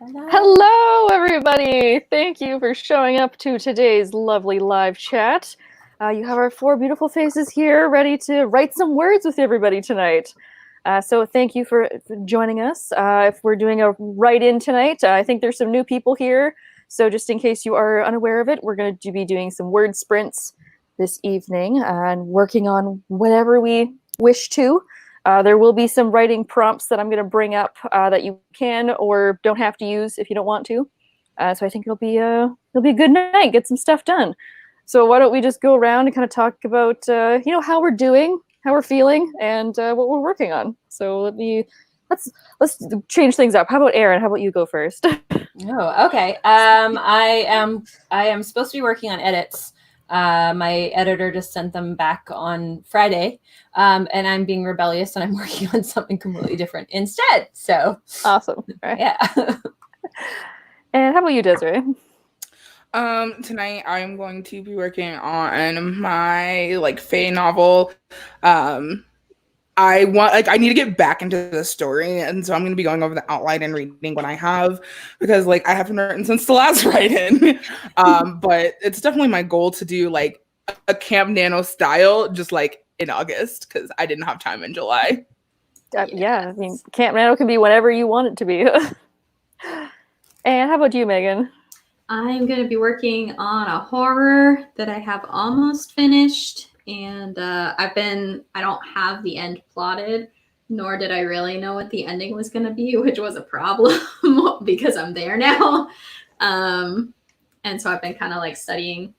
Hello, everybody! Thank you for showing up to today's lovely live chat. You have our four beautiful faces here ready to write some words with everybody tonight. So thank you for joining us. If we're doing a write-in tonight, I think there's some new people here. So just in case you are unaware of it, we're going to be doing some word sprints this evening and working on whatever we wish to. There will be some writing prompts that I'm going to bring up that you can or don't have to use if you don't want to. So I think it'll be a good night. Get some stuff done. So why don't we just go around and kind of talk about how we're doing, how we're feeling, and what we're working on. So let's change things up. How about Erin? How about you go first? Oh, okay. I am supposed to be working on edits. My editor just sent them back on Friday, and I'm being rebellious and I'm working on something completely different instead. So awesome. Right. Yeah. And how about you, Desiree? Tonight I'm going to be working on my Fae novel. I need to get back into the story, and so I'm going to be going over the outline and reading what I have because I haven't written since the last write-in. But it's definitely my goal to do a Camp Nano style just in August because I didn't have time in July. Yeah, I mean, Camp Nano can be whatever you want it to be. And how about you, Megan? I'm going to be working on a horror that I have almost finished. And I don't have the end plotted, nor did I really know what the ending was going to be, which was a problem because I'm there now. And so I've been kind of studying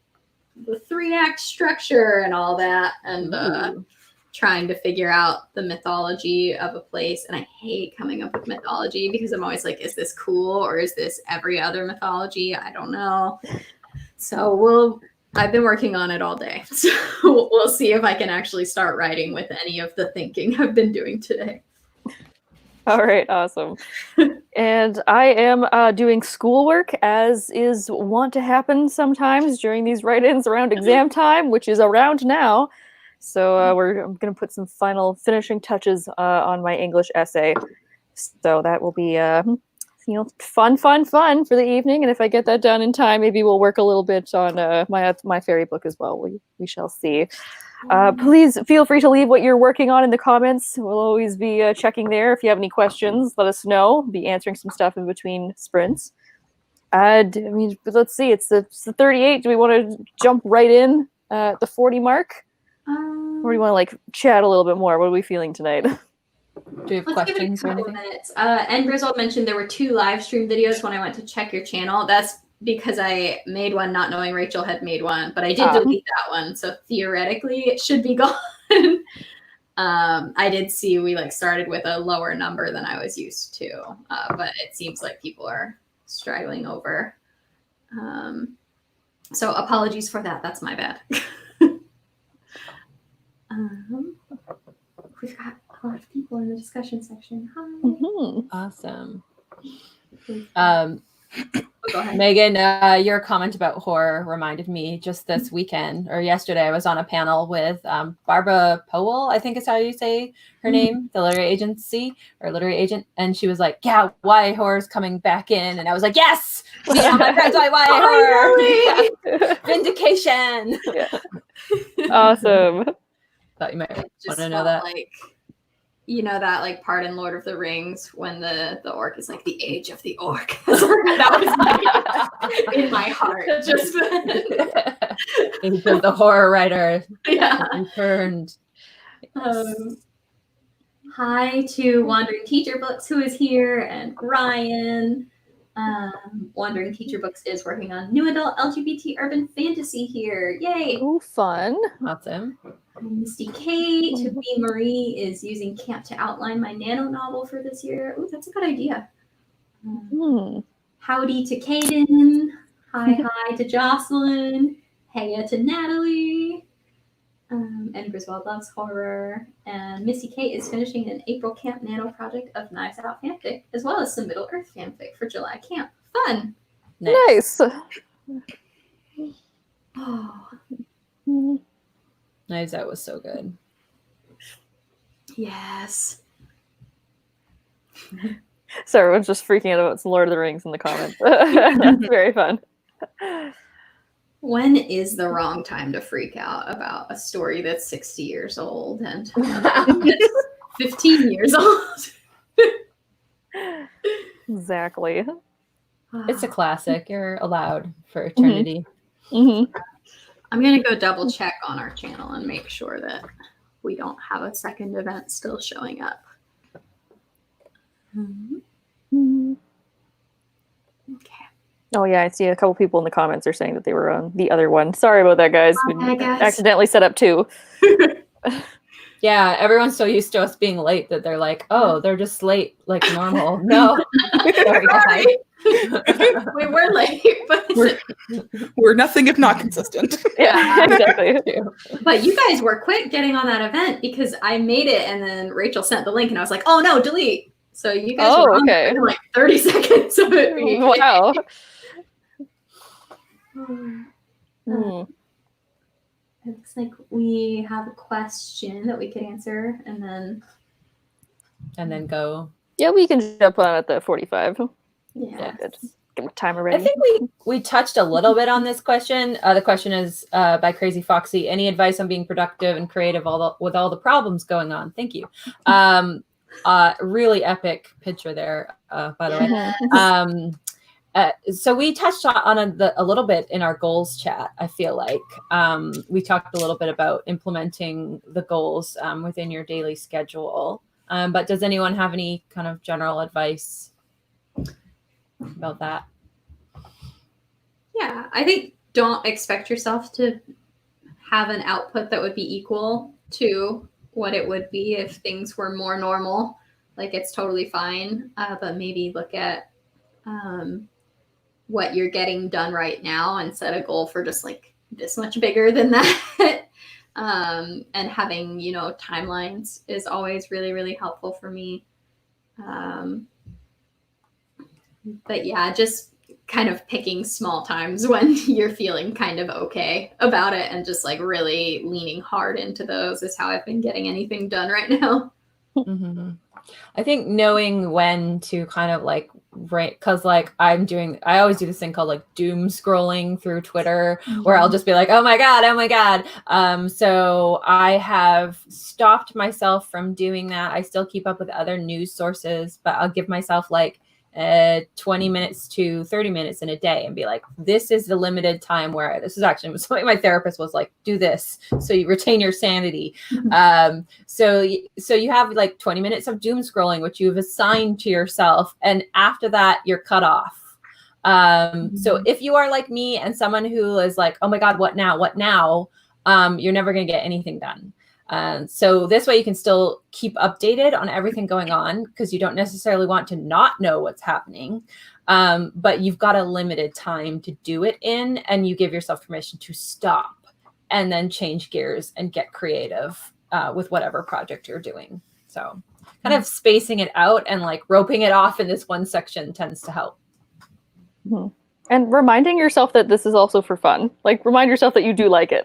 the 3-act structure and all that, and trying to figure out the mythology of a place. And I hate coming up with mythology because I'm always like, is this cool or is this every other mythology? I don't know. So I've been working on it all day. So we'll see if I can actually start writing with any of the thinking I've been doing today. All right, awesome. And I am doing schoolwork, as is wont to happen sometimes during these write-ins around exam time, which is around now. So I'm going to put some final finishing touches on my English essay. So that will be fun for the evening. And if I get that done in time, maybe we'll work a little bit on my fairy book as well. We shall see. Please feel free to leave what you're working on in the comments. We'll always be checking there. If you have any questions, let us know. Be answering some stuff in between sprints. Let's see. It's the 38. Do we want to jump right in at the 40 mark? Or do you want to chat a little bit more? What are we feeling tonight? Do you have questions or anything? And Griswold mentioned there were 2 live stream videos when I went to check your channel. That's because I made one not knowing Rachel had made one, but I did delete that one. So theoretically it should be gone. I did see we started with a lower number than I was used to, but it seems like people are struggling over. So apologies for that. That's my bad. We've got a lot of people in the discussion section. Hi. Mm-hmm. Awesome. Go ahead. Megan, your comment about horror reminded me just this weekend or yesterday. I was on a panel with Barbara Powell, I think is how you say her name, the literary agency or literary agent, and she was like, "Yeah, YA horror's coming back in," and I was like, "Yes, me and my friends like YA horror, yeah. Vindication." Yeah. Awesome. Thought you might want to know that. That part in Lord of the Rings when the orc is the age of the orc. That was in my heart. Just Age of the horror writer. Yeah. Returned. Hi to Wandering Teacher Books, who is here, and Ryan. Wandering Teacher Books is working on new adult LGBT urban fantasy here. Yay! Oh, fun. Awesome. Misty Kate, to be Marie, is using camp to outline my nano novel for this year. Oh, that's a good idea. Howdy to Kaden. Hi to Jocelyn. Heya to Natalie. And Griswold loves horror. And Misty Kate is finishing an April Camp Nano project of Knives Out fanfic, as well as some Middle Earth fanfic for July camp. Fun. Nice. Oh. Knives Out was so good. Yes. So everyone's just freaking out about some Lord of the Rings in the comments. That's very fun. When is the wrong time to freak out about a story that's 60 years old and 15 years old? Exactly. It's a classic. You're allowed for eternity. Mm-hmm. I'm going to go double check on our channel and make sure that we don't have a second event still showing up. Mm-hmm. Okay. Oh yeah, I see a couple people in the comments are saying that they were on the other one. Sorry about that, guys. We guys. accidentally set up 2. Yeah, everyone's so used to us being late that they're like, oh, they're just late like normal. No. Sorry, guys. We were late, but We're nothing if not consistent. Yeah, exactly. But you guys were quick getting on that event because I made it and then Rachel sent the link and I was like, oh no, delete. So you guys were on there in like 30 seconds of it being Wow. It looks like we have a question that we could answer and then go. Yeah, we can jump on at the 45. Yeah. Good. Get my timer ready. I think we touched a little bit on this question. The question is by Crazy Foxy. Any advice on being productive and creative with all the problems going on? Thank you. Really epic picture there, by the way. So we touched on a little bit in our goals chat, I feel like. We talked a little bit about implementing the goals within your daily schedule. But does anyone have any kind of general advice about that? Yeah, I think don't expect yourself to have an output that would be equal to what it would be if things were more normal. Like it's totally fine, but maybe look at what you're getting done right now and set a goal for just like this much bigger than that. And having, timelines is always really, really helpful for me. But yeah, just kind of picking small times when you're feeling kind of okay about it and just like really leaning hard into those is how I've been getting anything done right now. Mm-hmm. I think knowing when to kind of like because like I always do this thing called like doom scrolling through Twitter where I'll just be like, oh my God. So I have stopped myself from doing that. I still keep up with other news sources, but I'll give myself like 20 minutes to 30 minutes in a day and be like, this is the limited time where this is actually something my therapist was like, do this so you retain your sanity. So you have like 20 minutes of doom scrolling, which you've assigned to yourself. And after that, you're cut off. So if you are like me and someone who is like, oh my God, what now? You're never going to get anything done. So this way you can still keep updated on everything going on because you don't necessarily want to not know what's happening. But you've got a limited time to do it in, and you give yourself permission to stop and then change gears and get creative with whatever project you're doing. So kind of spacing it out and like roping it off in this one section tends to help. And reminding yourself that this is also for fun. Like remind yourself that you do like it.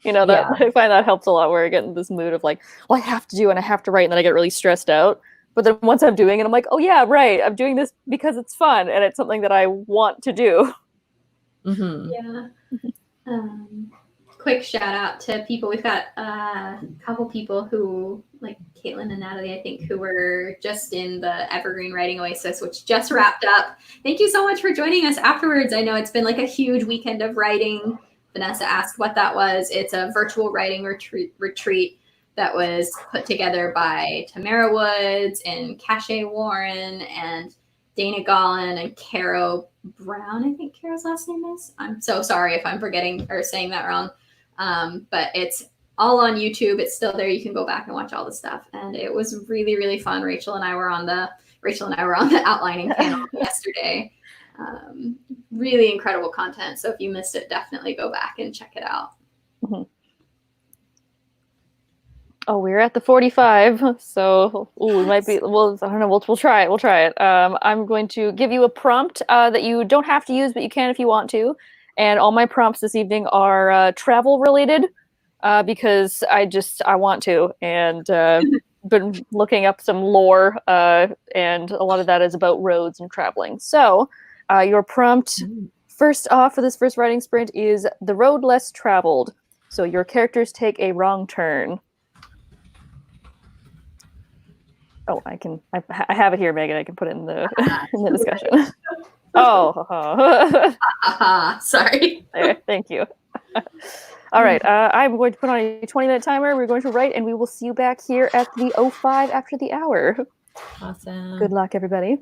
I find that helps a lot where I get in this mood of like, well, I have to do and I have to write, and then I get really stressed out. But then once I'm doing it, I'm like, oh yeah, right. I'm doing this because it's fun and it's something that I want to do. Yeah. Quick shout out to people. We've got a couple people who, like Caitlin and Natalie, I think, who were just in the Evergreen Writing Oasis, which just wrapped up. Thank you so much for joining us afterwards. I know it's been like a huge weekend of writing. Vanessa asked what that was. It's a virtual writing retreat that was put together by Tamara Woods and Cache Warren and Dana Gollin and Caro Brown. I think Caro's last name is. I'm so sorry if I'm forgetting or saying that wrong. But it's all on YouTube. It's still there. You can go back and watch all the stuff. And it was really, really fun. Rachel and I were on the outlining panel yesterday. Really incredible content. So if you missed it, definitely go back and check it out. Oh, we're at the 45. So we might be, well, I don't know. We'll try it. I'm going to give you a prompt that you don't have to use, but you can if you want to. And all my prompts this evening are travel related because I want to. And been looking up some lore, and a lot of that is about roads and traveling. So, your prompt first off for this first writing sprint is the road less traveled. So your characters take a wrong turn. Oh, I have it here, Megan. I can put it in the in the discussion. Oh, Sorry. there, thank you. All right, I'm going to put on a 20-minute timer. We're going to write, and we will see you back here at the 05 after the hour. Awesome. Good luck, everybody.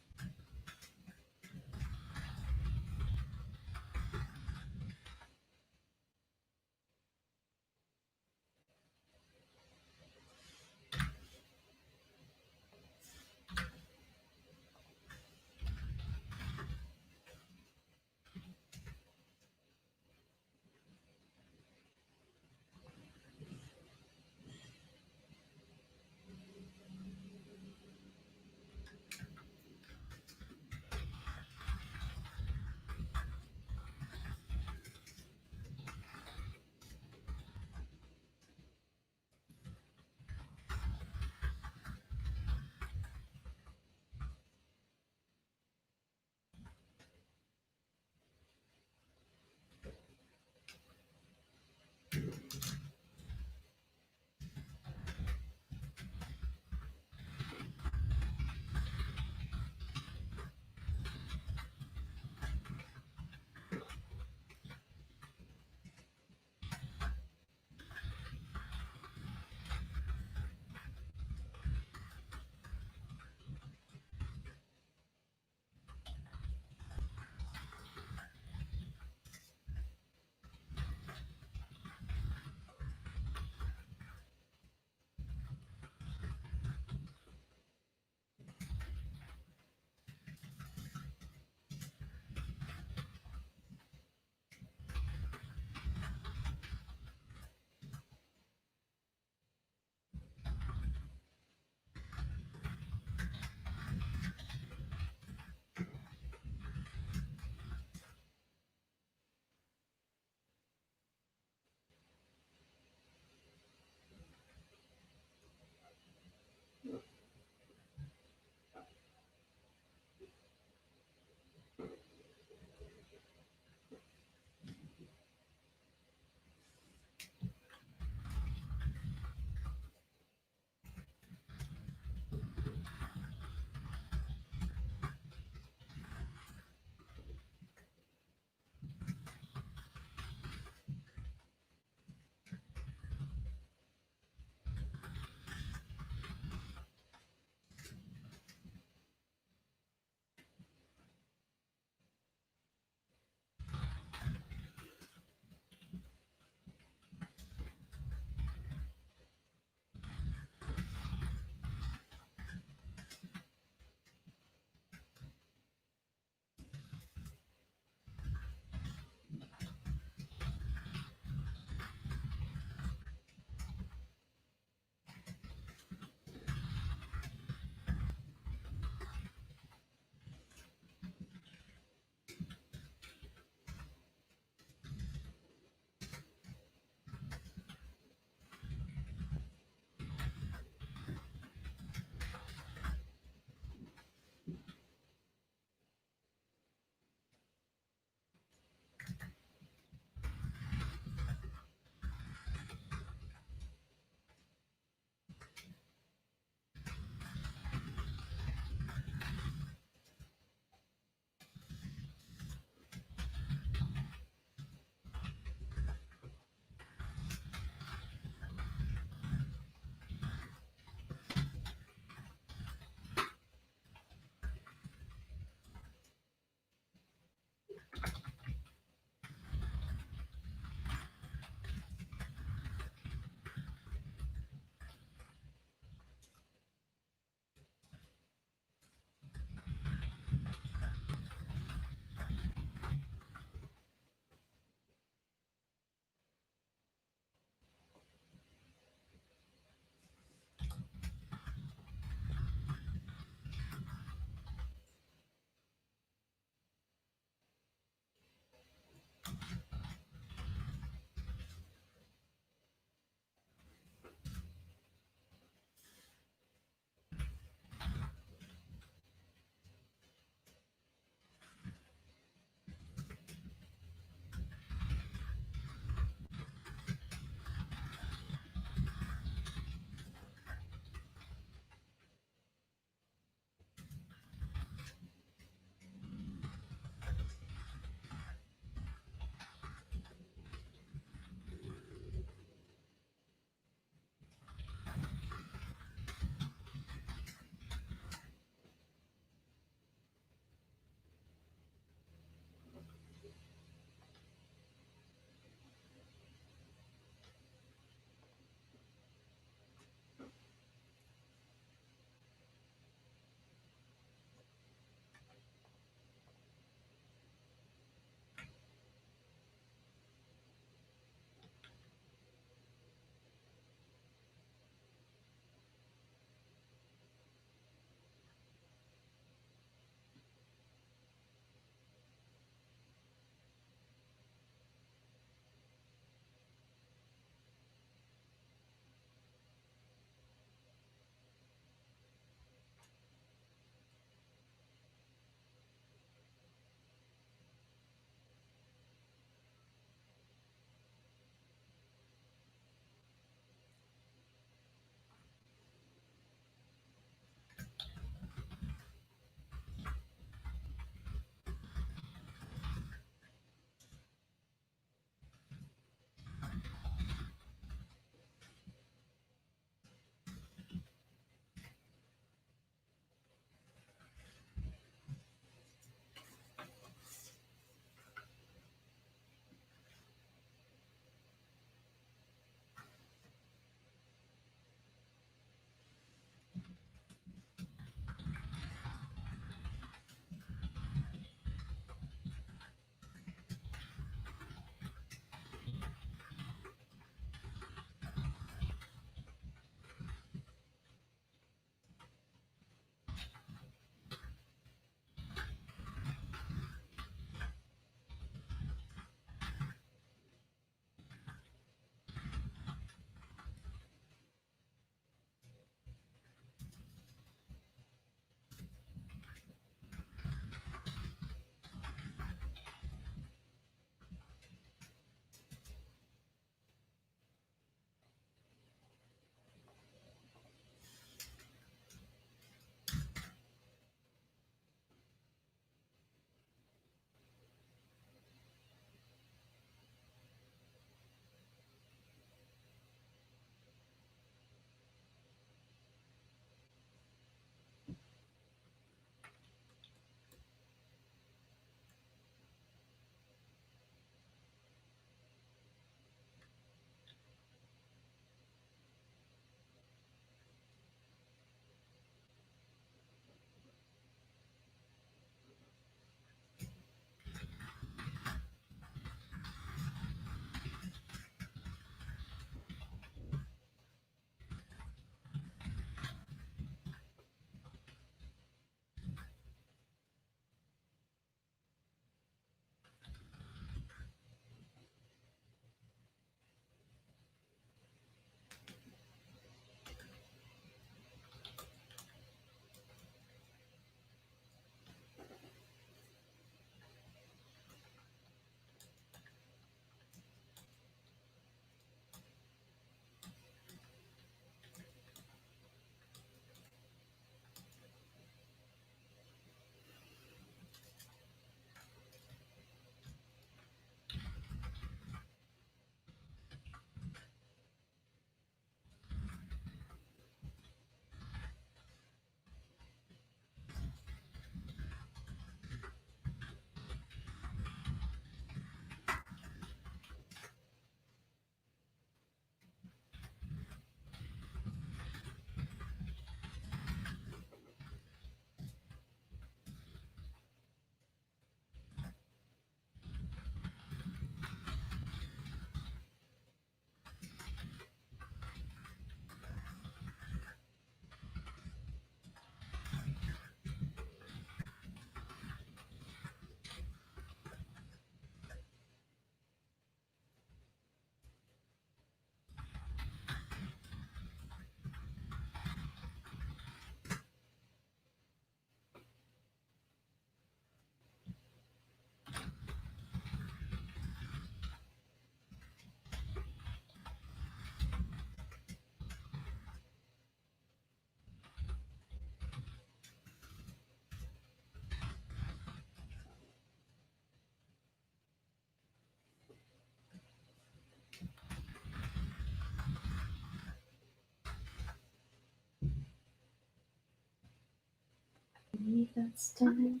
believe that's done.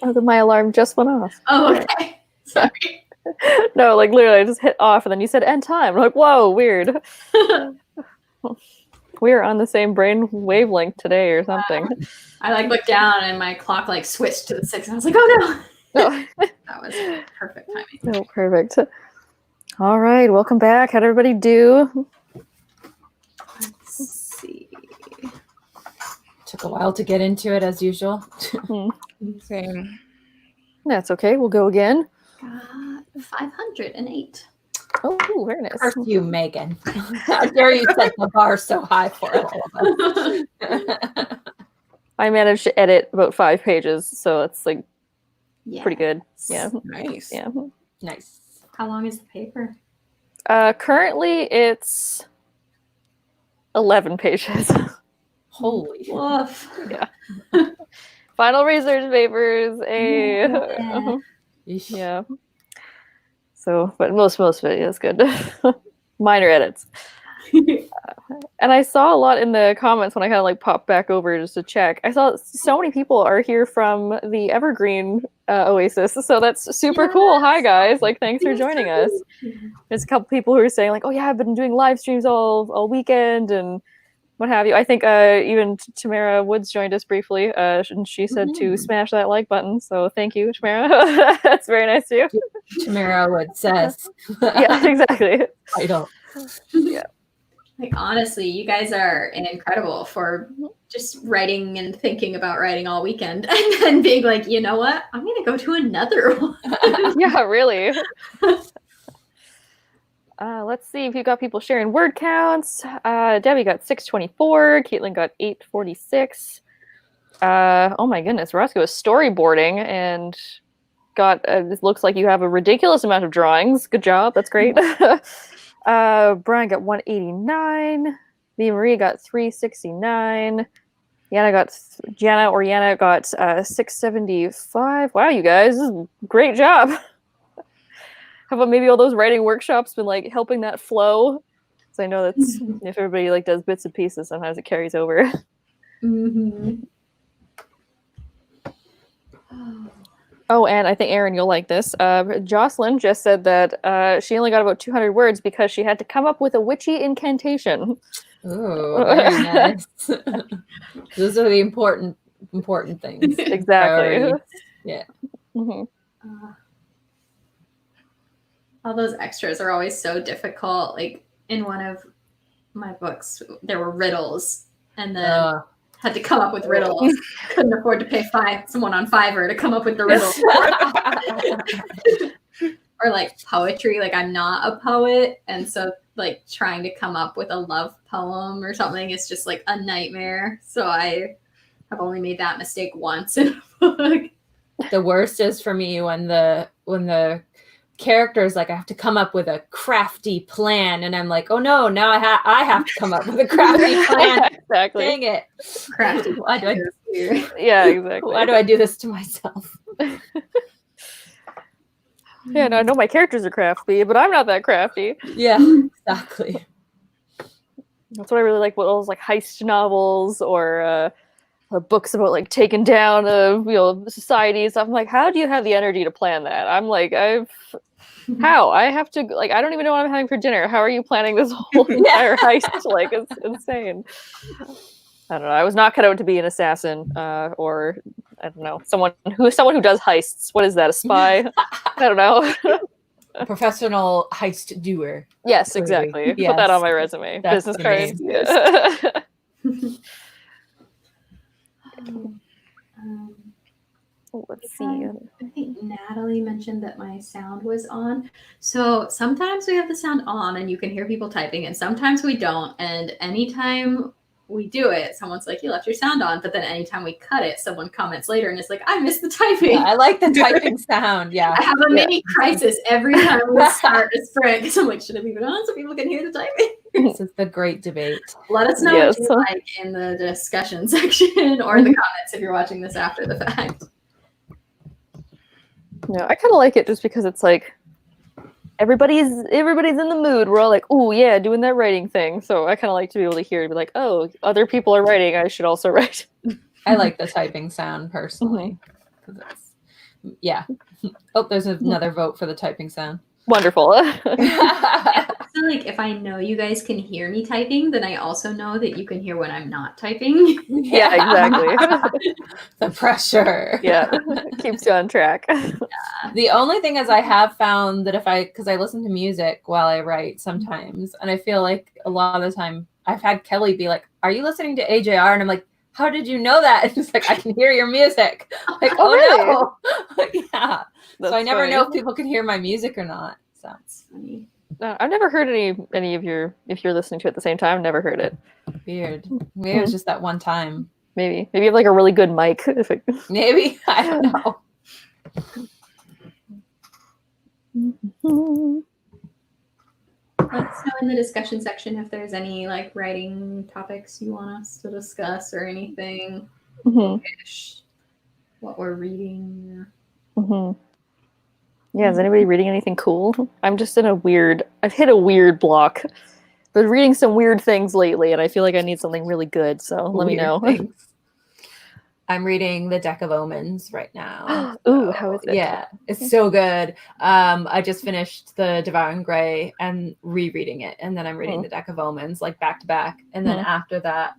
Oh, my alarm just went off. Oh, okay. Sorry. No, like literally, I just hit off, and then you said end time. I'm like, whoa, weird. We're on the same brain wavelength today, or something. I like looked down and my clock like switched to the 6, and I was like, oh no. No, That was perfect timing. no, perfect. All right, welcome back. How'd everybody do? Let's see. Took a while to get into it as usual. Same. That's okay. We'll go again. Got 508. Oh, very nice. First you, Megan. How dare you set the bar so high for all of us. I managed to edit about 5 pages, so it's like Yeah. pretty good. Yeah, Nice. yeah. Nice. How long is the paper? Currently, it's 11 pages. Holy. Woof. Final research papers. Yeah. Yeah. So, but most of it is good. Minor edits. And I saw a lot in the comments when I kind of like popped back over just to check. I saw so many people are here from the Evergreen Oasis, so that's super cool. Hi guys, like thanks for joining us. There's a couple people who are saying like, oh yeah, I've been doing live streams all weekend and what have you. I think even Tamara Woods joined us briefly, and she said to smash that like button. So thank you, Tamara. That's very nice of you. Tamara would says. Yeah, exactly. Title. Yeah. Like honestly, you guys are incredible for just writing and thinking about writing all weekend and then being like, you know what? I'm gonna go to another one. Yeah, really. Let's see if you've got people sharing word counts. Debbie got 624. Caitlin got 846. Oh my goodness, Roscoe is storyboarding and got. It looks like you have a ridiculous amount of drawings. Good job. That's great. Brian got 189. Mia Marie got 369. Yana got 675. Wow, you guys, this is a great job. How about maybe all those writing workshops been like helping that flow? So I know that's if everybody like does bits and pieces, sometimes it carries over. Mm-hmm. Oh, and I think Erin, you'll like this. Jocelyn just said that she only got about 200 words because she had to come up with a witchy incantation. Ooh, very nice. Those are the important things. Exactly. Priorities. Yeah. Mm-hmm. All those extras are always so difficult. Like in one of my books, there were riddles, and then had to come up with riddles. Couldn't afford to pay someone on Fiverr to come up with the riddle. Or like poetry. Like I'm not a poet, and so like trying to come up with a love poem or something is just like a nightmare. So I have only made that mistake once in a book. The worst is for me when the characters like I have to come up with a crafty plan, and I'm like, oh no, now I have to come up with a crafty plan. Exactly. Dang it! Crafty. Why do I? Yeah, exactly. Why do I do this to myself? Yeah, no, I know my characters are crafty, but I'm not that crafty. Yeah, exactly. That's what I really like. What those like heist novels or books about like taking down society and stuff. I'm like, how do you have the energy to plan that? I'm like, how? I have to like, I don't even know what I'm having for dinner. How are you planning this whole entire heist? Like, it's insane. I don't know. I was not cut out to be an assassin or I don't know, someone who does heists. What is that? A spy? I don't know. A professional heist doer. Yes, exactly. Yes. Put that on my resume. That's Business the cards. name. Let's see. I think Natalie mentioned that my sound was on. So sometimes we have the sound on and you can hear people typing, and sometimes we don't. And anytime we do it, someone's like, you left your sound on. But then anytime we cut it, someone comments later and it's like, I missed the typing. Yeah, I like the typing sound. Yeah. I have a mini crisis every time we start a sprint because I'm like, should I leave it on so people can hear the typing? This is the great debate. Let us know what you like in the discussion section or the comments if you're watching this after the fact. No, I kind of like it just because it's like everybody's in the mood. We're all like, oh yeah, doing that writing thing. So I kind of like to be able to hear and be like, oh, other people are writing. I should also write. I like the typing sound personally. 'Cause it's, yeah. Oh, there's another vote for the typing sound. Wonderful. So like if I know you guys can hear me typing, then I also know that you can hear when I'm not typing. Yeah, exactly. The pressure. Yeah, keeps you on track. The only thing is I have found that because I listen to music while I write sometimes, and I feel like a lot of the time I've had Kelly be like, "Are you listening to AJR?" And I'm like, "How did you know that?" And it's like, "I can hear your music." Like, Oh, oh no. Yeah. That's So I never funny. know if people can hear my music or not. So That's funny. I've never heard any of your, if you're listening to it at the same time, never heard it. weird. Maybe it was just that one time. Maybe you have like a really good mic. Maybe. I don't know. Let us know in the discussion section if there's any like writing topics you want us to discuss or anything. Bookish, what we're reading. Yeah, is anybody reading anything cool? I'm just in I've hit a weird block. Been reading some weird things lately, and I feel like I need something really good, so let me know. Things. I'm reading The Deck of Omens right now. Ooh, how is it? Yeah, it's so good. I just finished The Devouring Grey and rereading it, and then I'm reading The Deck of Omens like back to back, and then after that,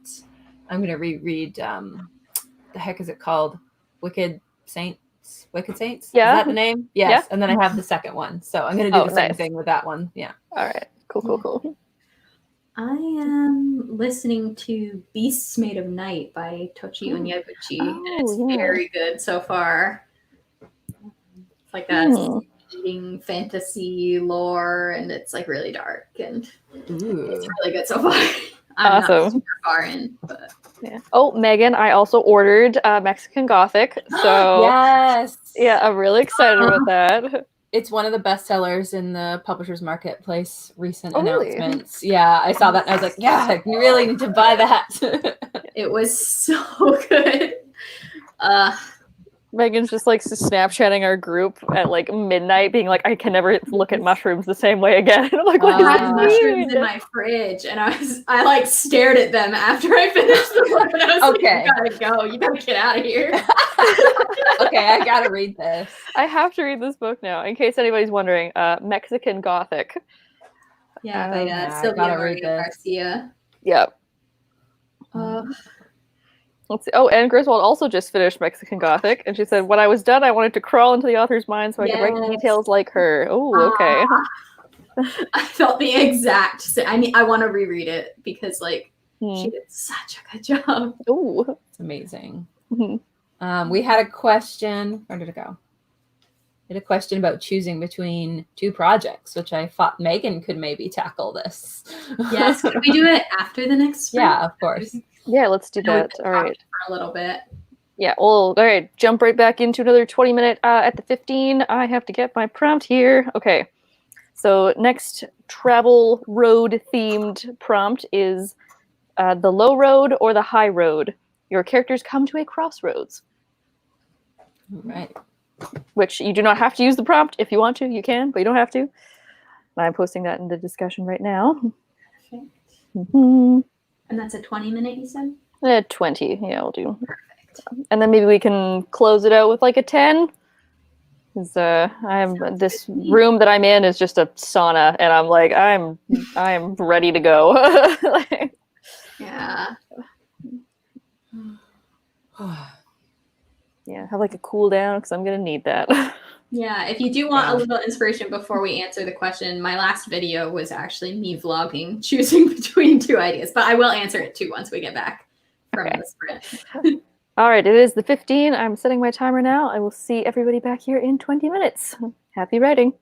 I'm gonna reread. The heck is it called? Wicked Saints. Yeah. Is that the name? Yes. Yeah. And then I have the second one, so I'm gonna do the same thing with that one. Yeah. All right. Cool. I am listening to Beasts Made of Night by Tochi Onyebuchi, and it's very good so far. It's like a eating fantasy lore, and it's like really dark, and it's really good so far. I'm not super far in, but yeah. Oh, Megan, I also ordered Mexican Gothic, so yes, yeah, I'm really excited about that. It's one of the best sellers in the Publishers Marketplace recent announcements. Really? Yeah, I saw that and I was like, yeah, I really need to buy that. It was so good. Megan's just like Snapchatting our group at like midnight, being like, "I can never look at mushrooms the same way again." I'm like, "What I had mushrooms in my fridge, and I like stared at them after I finished the book, and I was like, "You gotta go! You gotta get out of here!" Okay, I gotta read this. I have to read this book now, in case anybody's wondering. Mexican Gothic. Yeah, by Sylvia Maria Garcia. Yep. Let's see. Oh, and Griswold also just finished Mexican Gothic, and she said, "When I was done, I wanted to crawl into the author's mind so I could write the details like her." Oh, okay. I felt the exact same. I want to reread it because, like, she did such a good job. Oh, it's amazing. We had a question. Where did it go? We had a question about choosing between two projects, which I thought Megan could maybe tackle this. Yes, could we do it after the next sprint? Yeah, of course. Yeah, let's do that. All right. For a little bit. Yeah, well, all right. Jump right back into another 20-minute at the 15. I have to get my prompt here. Okay. So next travel road themed prompt is the low road or the high road. Your characters come to a crossroads. Right. Which you do not have to use the prompt. If you want to, you can, but you don't have to. And I'm posting that in the discussion right now. Perfect. And that's a 20-minute, you said? 20, yeah, we'll do. Perfect. And then maybe we can close it out with like a 10. Because this room that I'm in is just a sauna, and I'm like, I'm ready to go. Yeah. Yeah, have like a cool down because I'm gonna need that. Yeah, if you do want a little inspiration before we answer the question, my last video was actually me vlogging, choosing between two ideas, but I will answer it too once we get back from the sprint. All right, it is the 15. I'm setting my timer now. I will see everybody back here in 20 minutes. Happy writing.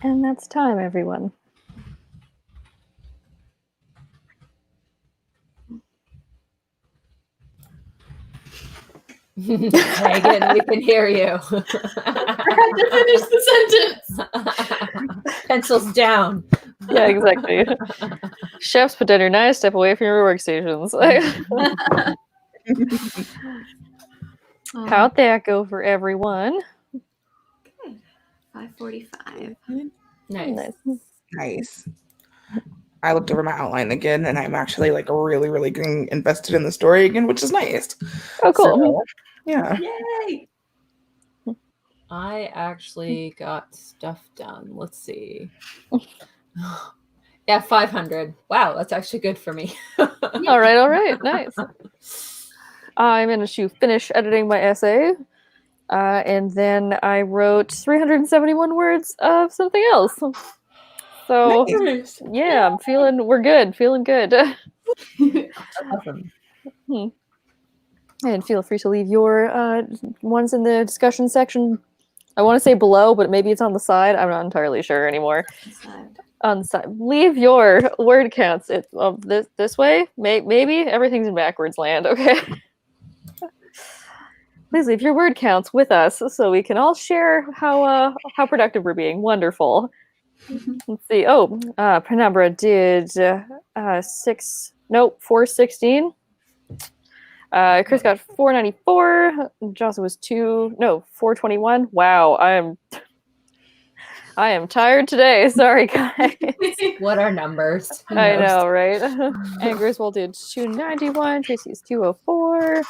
And that's time, everyone. Megan, we can hear you. I had to finish the sentence. Pencils down. Yeah, exactly. Chefs, put down your knives, step away from your workstations. How'd that go for everyone? 5:45. Nice. Nice. I looked over my outline again, and I'm actually like really, really getting invested in the story again, which is nice. Oh, cool. So, yeah. Yay! I actually got stuff done. Let's see. Yeah, 500. Wow, that's actually good for me. All right. Nice. I'm going to finish editing my essay. And then I wrote 371 words of something else. So, Nice. yeah, we're good. Feeling good. Awesome. And feel free to leave your ones in the discussion section. I want to say below, but maybe it's on the side. I'm not entirely sure anymore. On the side. Leave your word counts. It's this way. Maybe everything's in backwards land. Okay. Please leave your word counts with us so we can all share how productive we're being. Wonderful. Let's see. Oh, Penumbra did 416. Chris got 494. Jocelyn was 421. Wow, I am tired today. Sorry, guys. What are numbers? Who I knows? know, right? And Griswold did 291. Tracy's 204.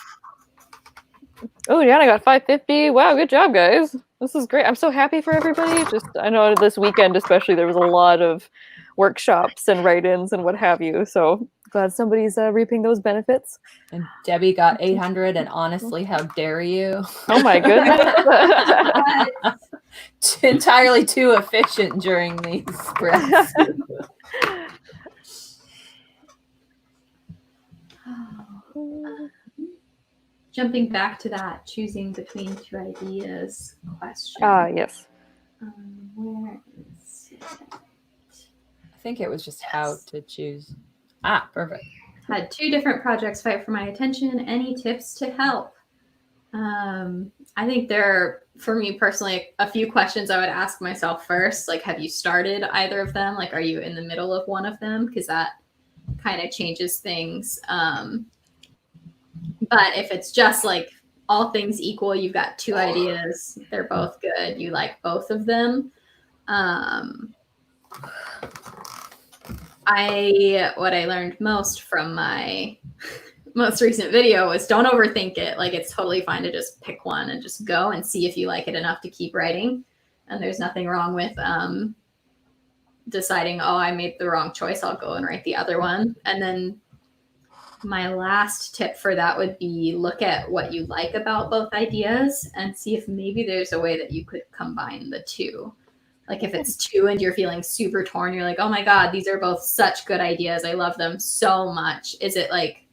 Oh, Deanna got 550. Wow, good job, guys. This is great. I'm so happy for everybody. I know this weekend especially, there was a lot of workshops and write-ins and what have you. So glad somebody's reaping those benefits. And Debbie got 800, and honestly, how dare you? Oh my goodness. Entirely too efficient during these sprints. Jumping back to that choosing between two ideas question. Yes. Where is it? I think it was just how to choose. Perfect. Had two different projects fight for my attention. Any tips to help? I think there are, for me personally, a few questions I would ask myself first. Like, have you started either of them? Like, are you in the middle of one of them? Because that kind of changes things. But if it's just like all things equal, you've got two ideas, they're both good, you like both of them. What I learned most from my most recent video was don't overthink it. Like, it's totally fine to just pick one and just go and see if you like it enough to keep writing. And there's nothing wrong with deciding, oh, I made the wrong choice, I'll go and write the other one. And then my last tip for that would be look at what you like about both ideas and see if maybe there's a way that you could combine the two. Like, if it's two and you're feeling super torn, you're like, oh my God, these are both such good ideas. I love them so much. Is it like,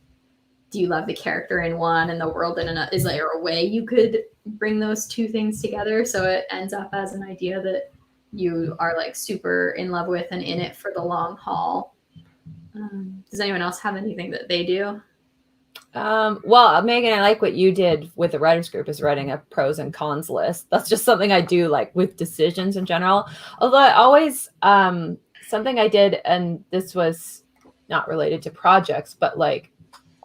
do you love the character in one and the world in another? Is there a way you could bring those two things together so it ends up as an idea that you are like super in love with and in it for the long haul? Does anyone else have anything that they do? Well, Megan, I like what you did with the writers group is writing a pros and cons list. That's just something I do like with decisions in general. Although I always, something I did, and this was not related to projects, but like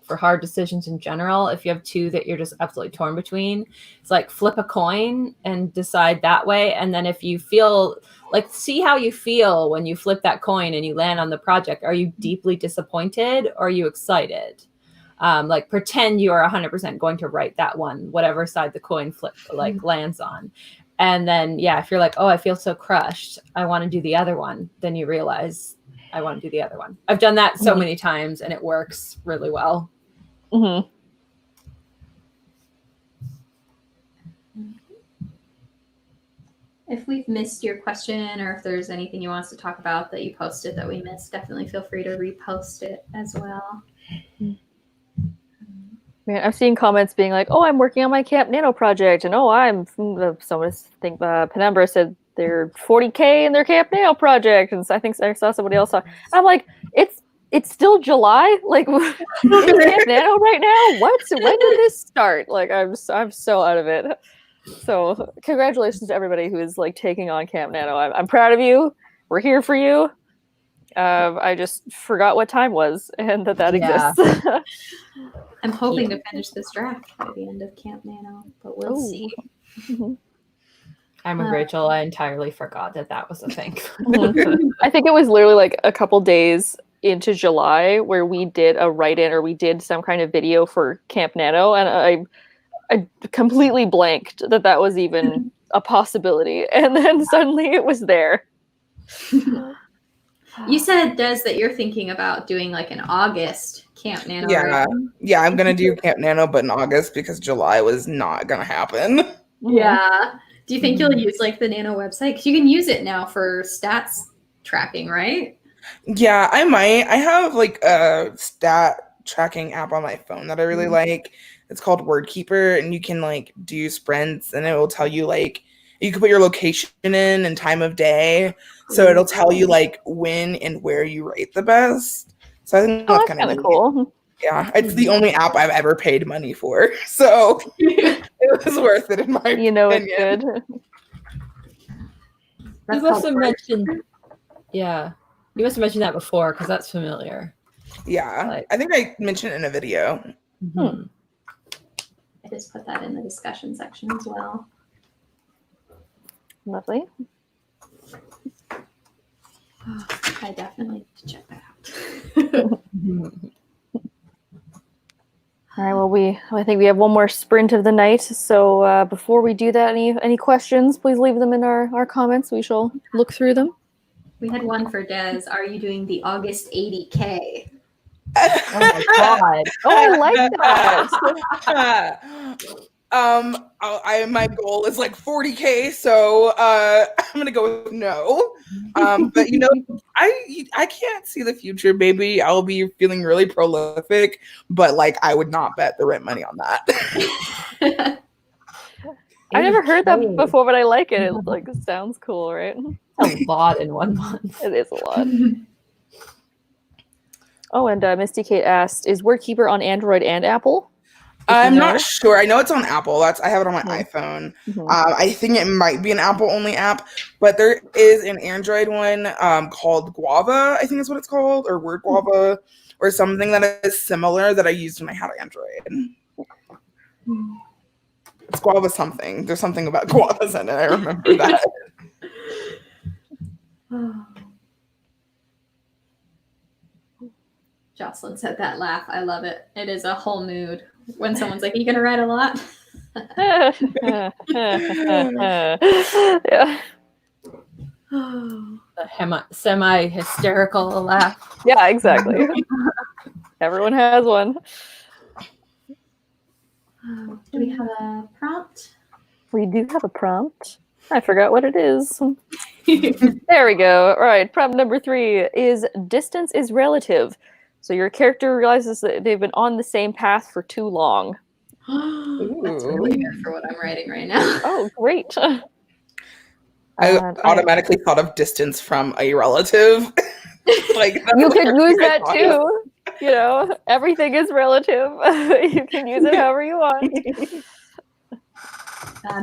for hard decisions in general, if you have two that you're just absolutely torn between, it's like flip a coin and decide that way. And then if you feel like, see how you feel when you flip that coin and you land on the project. Are you deeply disappointed or are you excited? Like, pretend you are 100% going to write that one, whatever side the coin flip lands on. And then, yeah, if you're like, oh, I feel so crushed, I want to do the other one. Then you realize I want to do the other one. I've done that so many times and it works really well. Mm-hmm. If we've missed your question or if there's anything you want us to talk about that you posted that we missed, definitely feel free to repost it as well. Man, I've seen comments being like, "Oh, I'm working on my Camp Nano project," and "Oh, Penumbra said their 40K in their Camp Nano project, and so I think I saw somebody else talk. I'm like, it's still July, like in Camp Nano right now. What? When did this start? Like, I'm so out of it. So congratulations to everybody who is like taking on Camp Nano. I'm proud of you. We're here for you. I just forgot what time was and that Yeah. exists. I'm hoping to finish this draft by the end of Camp Nano, but we'll Ooh. see. I'm with Rachel. I entirely forgot that was a thing. I think it was literally like a couple days into July where we did a write-in or we did some kind of video for Camp Nano, and I completely blanked that was even a possibility, and then suddenly it was there. You said, Des, that you're thinking about doing like an August Camp Nano. Yeah. write-in. Yeah, I'm gonna do Camp Nano, but in August because July was not gonna happen. Yeah. Do you think you'll use like the Nano website? Because you can use it now for stats tracking, right? Yeah, I might. I have like a stat tracking app on my phone that I really like. It's called WordKeeper, and you can like do sprints, and it will tell you like you can put your location in and time of day, so it'll tell you like when and where you rate the best. So I think that's kind of cool. Yeah, it's the only app I've ever paid money for, so it was worth it in my opinion. It's good. You must have mentioned, yeah. You must have mentioned that before because that's familiar. Yeah, Like- I think I mentioned it in a video. I just put that in the discussion section as well. Lovely. I definitely need to check that out. All right. Well, I think we have one more sprint of the night. So before we do that, any questions? Please leave them in our comments. We shall look through them. We had one for Des. Are you doing the August 80K? Oh my god! Oh, I like that. My goal is like 40K, so I'm gonna go with no. But I can't see the future, baby. I'll be feeling really prolific, but like I would not bet the rent money on that. I never heard that before, but I like it. It like sounds cool, right? A lot in 1 month. It is a lot. Oh, and Misty Kate asked, "Is WordKeeper on Android and Apple?" I'm not sure. I know it's on Apple. I have it on my iPhone. Mhm. I think it might be an Apple only app, but there is an Android one called Guava. I think is what it's called, or Word Guava, or something that is similar that I used when I had Android. It's Guava something. There's something about guavas in it. I remember that. Jocelyn said that laugh. I love it. It is a whole mood when someone's like, "Are you gonna write a lot?" Yeah. A semi-hysterical laugh. Yeah, exactly. Everyone has one. Do we have a prompt? We do have a prompt. I forgot what it is. There we go. All right. Prompt number 3 is distance is relative. So your character realizes that they've been on the same path for too long. That's really good for what I'm writing right now. Oh, great. I automatically thought of distance from a relative. Like you could use that too. You know, everything is relative. You can use it however you want.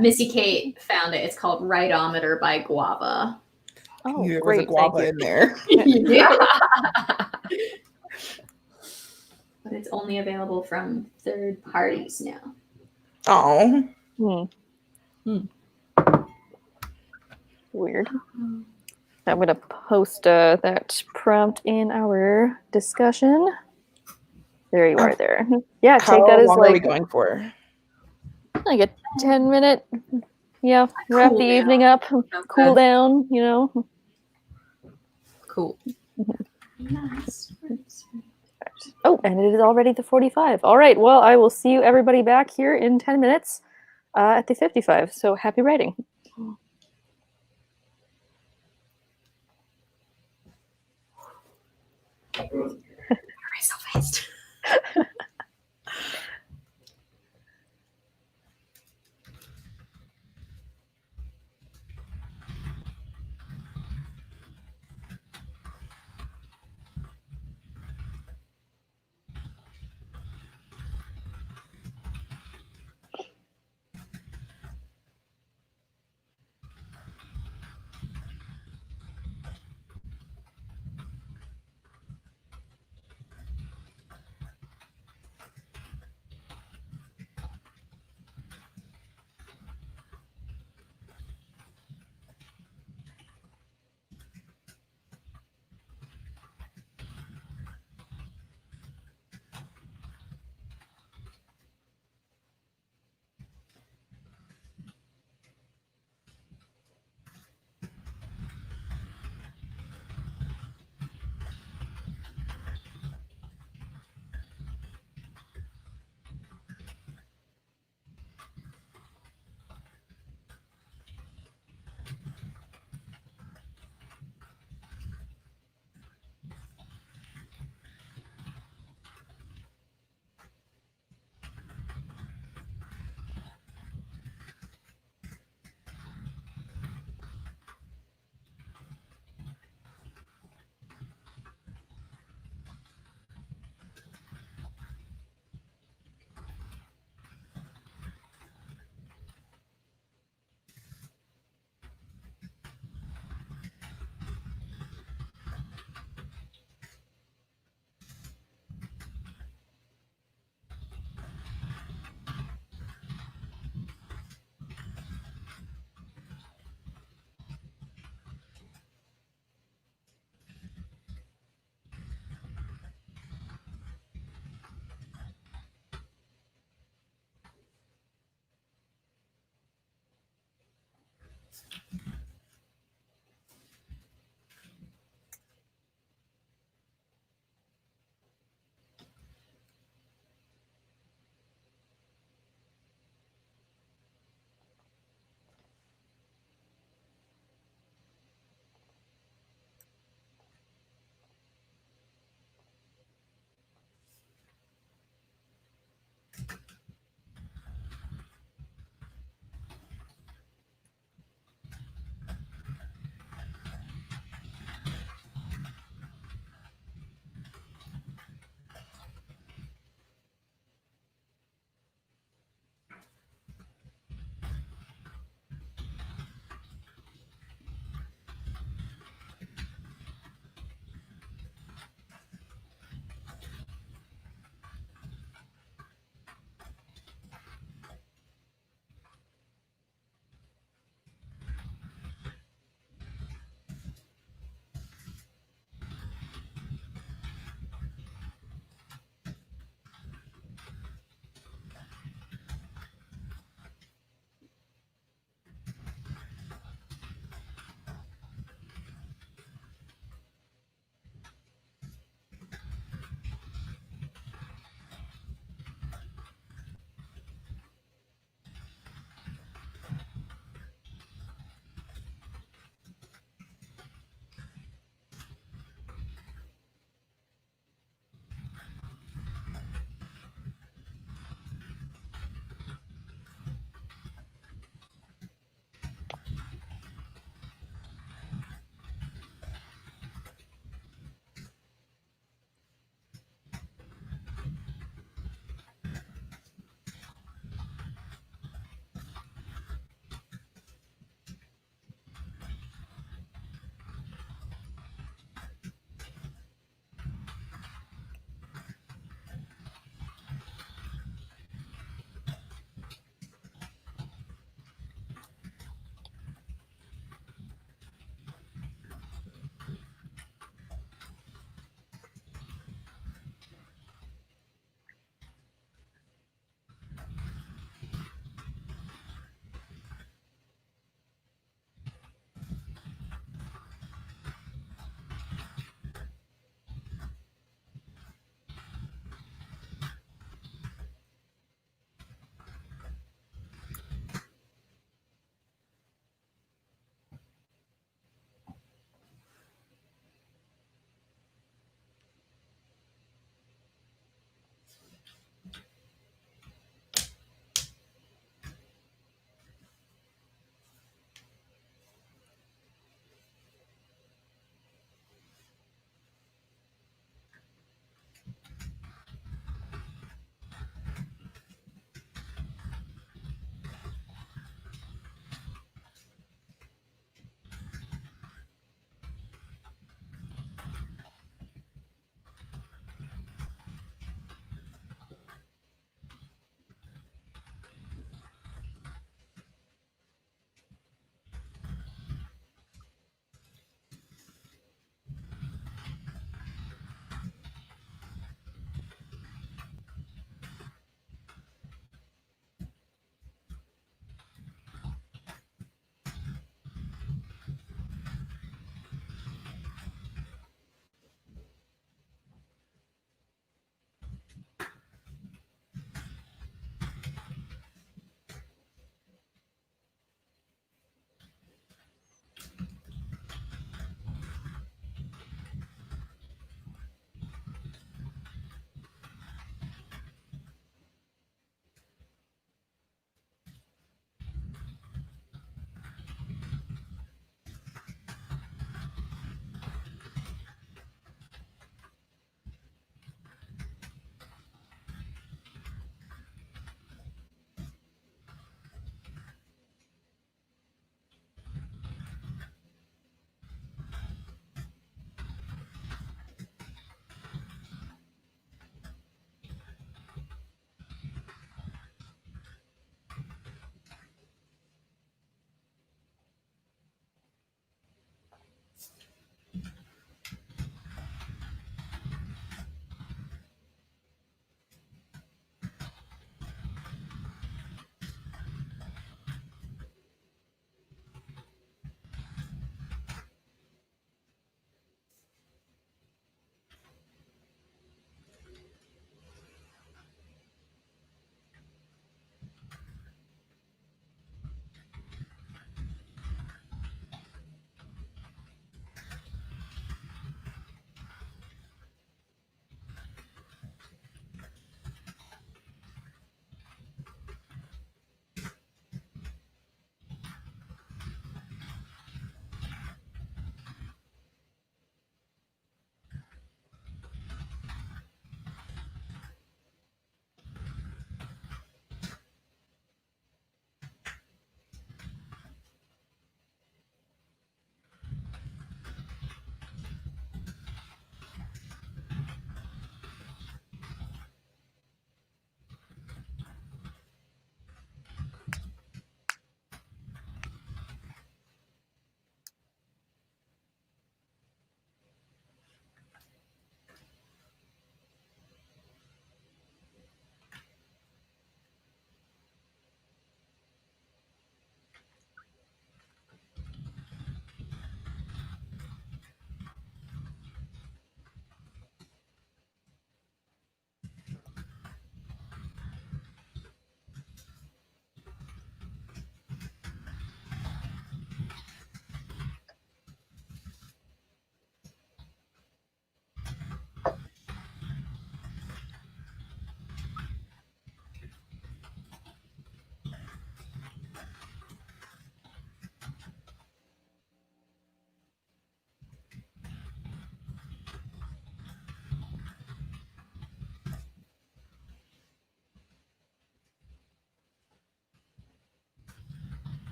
Missy Kate found it. It's called Writeometer by Guava. Oh, There was a great. guava in there. But it's only available from third parties now. Oh. Weird. I'm going to post that prompt in our discussion. There you are there. Yeah, take that as long like are we going for? like a 10-minute, wrap the evening up, cool down, you know. Cool. Yes. Oh, and it is already the 45. All right, well, I will see you everybody back here in 10 minutes at the 55. So happy writing. So fast.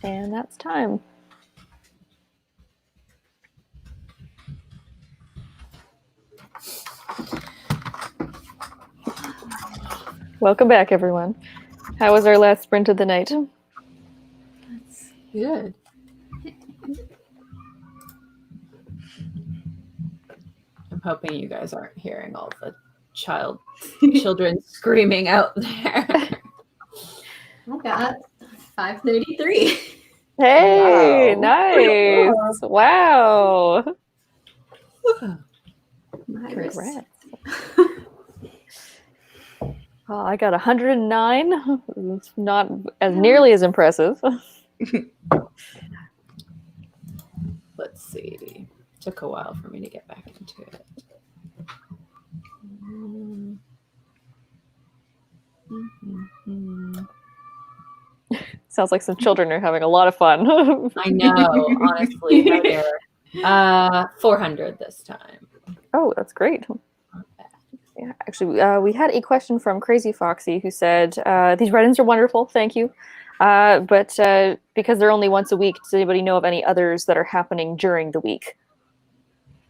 And that's time. Welcome back, everyone. How was our last sprint of the night? That's good. I'm hoping you guys aren't hearing all the children screaming out there. I got 533. Hey, Wow. nice. Wow. My wrist. Congrats. Well, I got 109. It's not as nearly as impressive. Let's see. Took a while for me to get back into it. Sounds like some children are having a lot of fun. I know, honestly. How dare. 400 this time. Oh, that's great. Yeah, actually, we had a question from Crazy Foxy who said, these write-ins are wonderful, thank you. But because they're only once a week, does anybody know of any others that are happening during the week?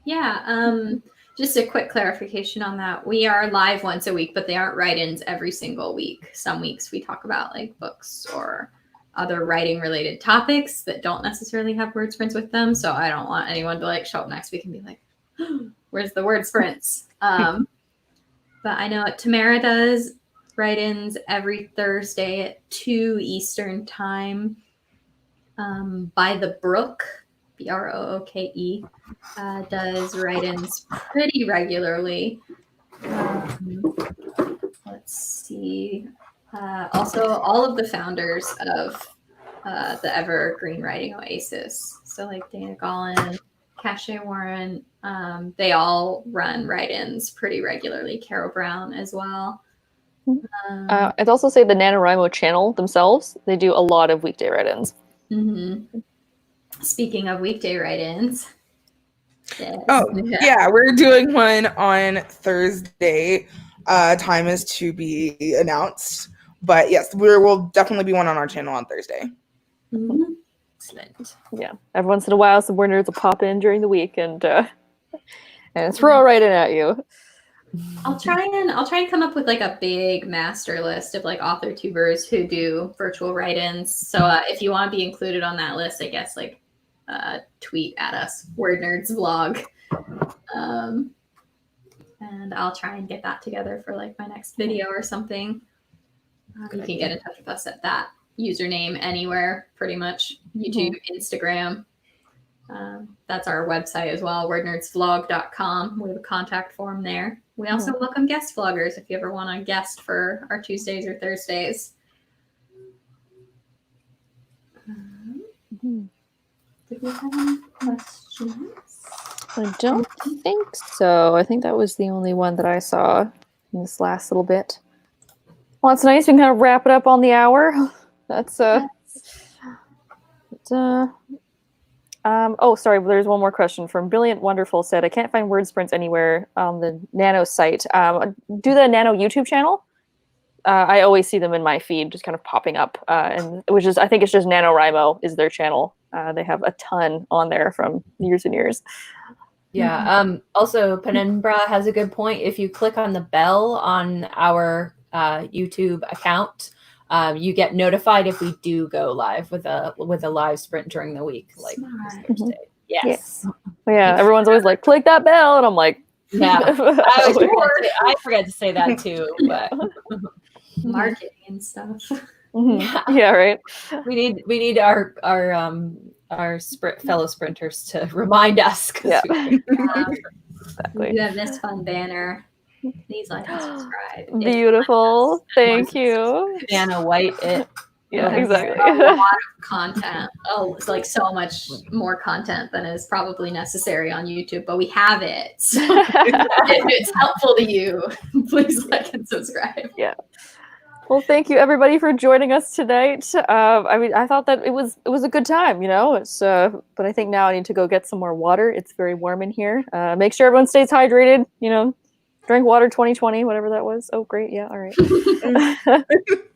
Yeah, just a quick clarification on that. We are live once a week, but they aren't write-ins every single week. Some weeks we talk about like books or other writing related topics that don't necessarily have word sprints with them. So I don't want anyone to like show up next week and be like, where's the word sprints? But I know Tamara does write-ins every Thursday at 2 Eastern time. By the Brook, Brooke, does write-ins pretty regularly. Let's see. Also, all of the founders of the Evergreen Writing Oasis, so like Dana Gollin, Cache Warren, they all run write-ins pretty regularly. Carol Brown as well. I'd also say the NaNoWriMo channel themselves, they do a lot of weekday write-ins. Mm-hmm. Speaking of weekday write-ins. Yes. Oh, yeah, we're doing one on Thursday. Time is to be announced. But yes, we'll definitely be one on our channel on Thursday. Mm-hmm. Excellent. Yeah, every once in a while, some word nerds will pop in during the week and throw a write-in at you. I'll try and come up with like a big master list of like author tubers who do virtual write-ins. So if you want to be included on that list, I guess like tweet at us, Word Nerds Vlog, and I'll try and get that together for like my next video or something. You can get in touch with us at that username anywhere, pretty much. YouTube, Instagram. That's our website as well, wordnerdsvlog.com. We have a contact form there. We also welcome guest vloggers if you ever want a guest for our Tuesdays or Thursdays. Did we have any questions? I don't think so. I think that was the only one that I saw in this last little bit. Well, it's nice. We can kind of wrap it up on the hour. That's oh, sorry. There's one more question from Brilliant Wonderful. Said, I can't find word sprints anywhere on the Nano site. Do the Nano YouTube channel. I always see them in my feed, just kind of popping up, and which is, I think it's just NaNoWriMo is their channel. They have a ton on there from years and years. Yeah. Also, Penumbra has a good point. If you click on the bell on our YouTube account, you get notified if we do go live with a live sprint during the week, like this Thursday. Yes. Yeah. Everyone's always like, click that bell, and I'm like, yeah. I forget to say that too, but Marketing and stuff. Yeah, right. We need our fellow sprinters to remind us. Yeah. We Exactly. do have this fun banner. Please like and subscribe. Beautiful. Thank you. Anna White it. Yeah, exactly. A lot of content. Oh, it's like so much more content than is probably necessary on YouTube, but we have it. So if it's helpful to you, please like and subscribe. Yeah. Well, thank you everybody for joining us tonight. I mean, I thought that it was a good time, you know. It's but I think now I need to go get some more water. It's very warm in here. Make sure everyone stays hydrated. You know, drink water 2020, whatever that was. Oh, great. Yeah. All right.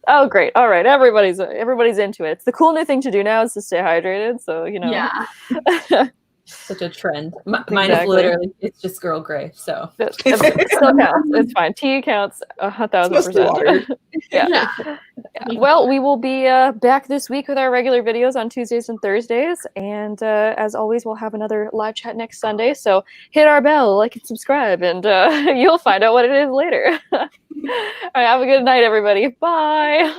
Oh, great. All right. Everybody's into it. It's the cool new thing to do now is to stay hydrated. So, Yeah. Such a trend. Mine is Exactly. literally, it's just Girl Grey. So It still counts. It's fine. Tea counts 1,000%. Yeah. Well, we will be back this week with our regular videos on Tuesdays and Thursdays. And as always, we'll have another live chat next Sunday. So hit our bell, like and subscribe, and you'll find out what it is later. All right. Have a good night, everybody. Bye.